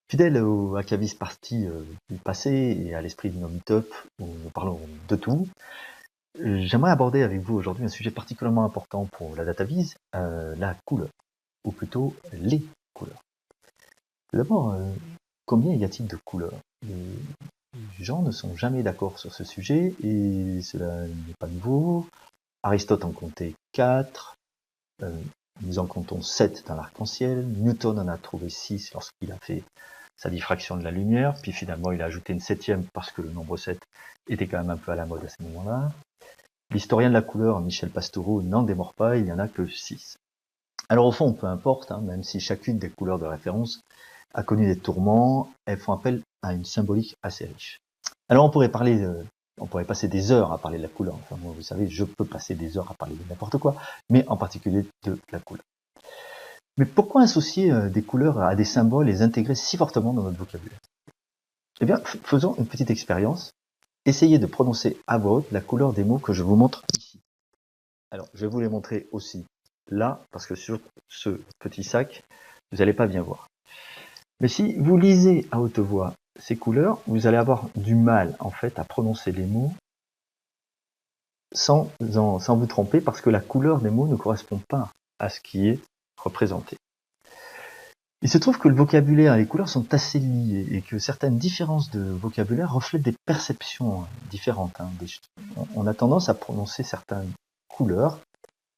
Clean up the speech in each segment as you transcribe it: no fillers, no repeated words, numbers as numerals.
Fidèle au Hackavist Party du passé et à l'esprit de nos meet-up où nous parlons de tout, j'aimerais aborder avec vous aujourd'hui un sujet particulièrement important pour la DataVis, la couleur, ou plutôt les couleurs. D'abord, combien y a-t-il de couleurs? Les gens ne sont jamais d'accord sur ce sujet et cela n'est pas nouveau. Aristote en comptait 4, nous en comptons 7 dans l'arc-en-ciel, Newton en a trouvé 6 lorsqu'il a fait sa diffraction de la lumière, puis finalement il a ajouté une 7e parce que le nombre 7 était quand même un peu à la mode à ce moment-là. L'historien de la couleur, Michel Pastoureau, n'en démord pas, il n'y en a que 6. Alors au fond, peu importe, même si chacune des couleurs de référence a connu des tourments, elles font appel à une symbolique assez riche. Alors on pourrait passer des heures à parler de la couleur. Enfin moi, vous savez, je peux passer des heures à parler de n'importe quoi, mais en particulier de la couleur. Mais pourquoi associer des couleurs à des symboles et les intégrer si fortement dans notre vocabulaire? Eh bien, faisons une petite expérience. Essayez de prononcer à voix haute la couleur des mots que je vous montre ici. Alors, je vais vous les montrer aussi là, parce que sur ce petit sac, vous n'allez pas bien voir. Mais si vous lisez à haute voix ces couleurs, vous allez avoir du mal, en fait, à prononcer les mots sans vous tromper, parce que la couleur des mots ne correspond pas à ce qui est représenté. Il se trouve que le vocabulaire et les couleurs sont assez liés et que certaines différences de vocabulaire reflètent des perceptions différentes. On a tendance à prononcer certaines couleurs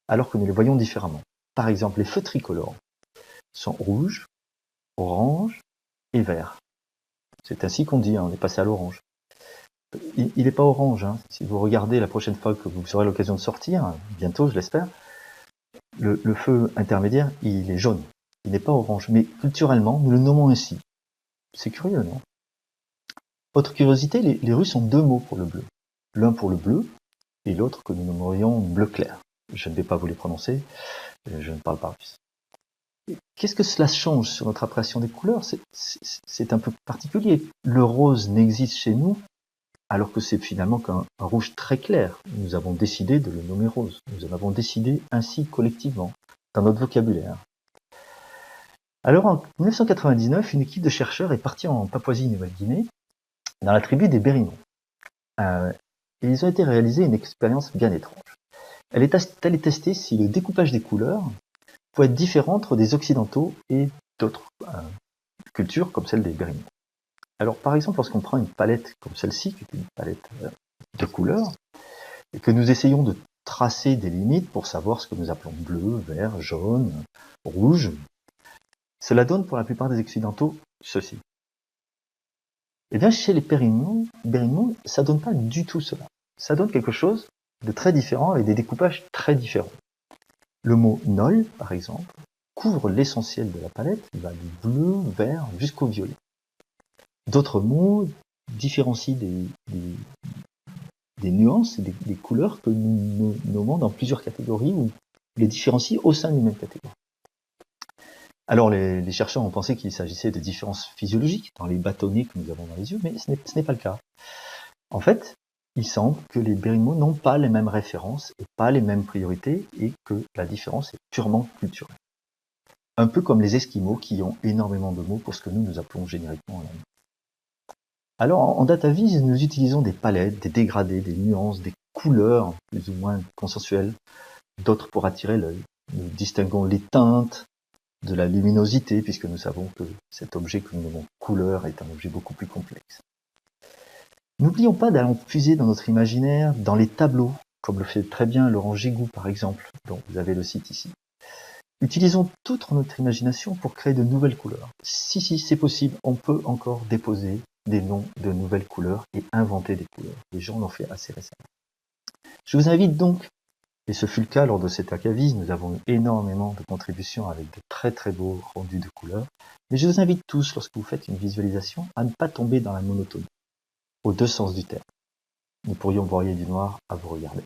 alors que nous les voyons différemment. Par exemple, les feux tricolores sont rouges, orange et vert. C'est ainsi qu'on dit, on est passé à l'orange. Il n'est pas orange. Si vous regardez la prochaine fois que vous aurez l'occasion de sortir, bientôt je l'espère, le feu intermédiaire, il est jaune. Il n'est pas orange, mais culturellement, nous le nommons ainsi. C'est curieux, non? Autre curiosité, les Russes ont 2 mots pour le bleu. L'un pour le bleu, et l'autre que nous nommerions bleu clair. Je ne vais pas vous les prononcer, je ne parle pas russe. Qu'est-ce que cela change sur notre appréciation des couleurs? C'est un peu particulier. Le rose n'existe chez nous, alors que c'est finalement qu'un rouge très clair. Nous avons décidé de le nommer rose. Nous en avons décidé ainsi collectivement, dans notre vocabulaire. Alors en 1999, une équipe de chercheurs est partie en Papouasie-Nouvelle-Guinée, dans la tribu des Bérimons. Et ils ont été réaliser une expérience bien étrange. Elle est allée tester si le découpage des couleurs pouvait être différent entre des occidentaux et d'autres cultures comme celle des Bérimons. Alors par exemple, lorsqu'on prend une palette comme celle-ci, qui est une palette de couleurs, et que nous essayons de tracer des limites pour savoir ce que nous appelons bleu, vert, jaune, rouge, cela donne pour la plupart des occidentaux ceci. Et bien chez les Bérimons, ça donne pas du tout cela. Ça donne quelque chose de très différent avec des découpages très différents. Le mot nol, par exemple, couvre l'essentiel de la palette, il va du bleu, vert jusqu'au violet. D'autres mots différencient des nuances et des couleurs que nous nommons dans plusieurs catégories ou les différencient au sein d'une même catégorie. Alors les chercheurs ont pensé qu'il s'agissait de différences physiologiques dans les bâtonnets que nous avons dans les yeux, mais ce n'est pas le cas. En fait, il semble que les Bérimaux n'ont pas les mêmes références et pas les mêmes priorités et que la différence est purement culturelle. Un peu comme les Esquimaux qui ont énormément de mots pour ce que nous appelons génériquement la nuit. Alors en DataVis, nous utilisons des palettes, des dégradés, des nuances, des couleurs plus ou moins consensuelles, d'autres pour attirer l'œil. Nous distinguons les teintes de la luminosité puisque nous savons que cet objet que nous nommons couleur est un objet beaucoup plus complexe. N'oublions pas d'aller puiser dans notre imaginaire, dans les tableaux, comme le fait très bien Laurent Gégou par exemple, dont vous avez le site ici. Utilisons toute notre imagination pour créer de nouvelles couleurs. Si c'est possible, on peut encore déposer des noms de nouvelles couleurs et inventer des couleurs. Les gens l'ont fait assez récemment. Je vous invite donc, et ce fut le cas lors de cet Hackavist, nous avons eu énormément de contributions avec de très très beaux rendus de couleurs, mais je vous invite tous, lorsque vous faites une visualisation, à ne pas tomber dans la monotonie, aux 2 sens du terme. Nous pourrions broyer du noir à vous regarder.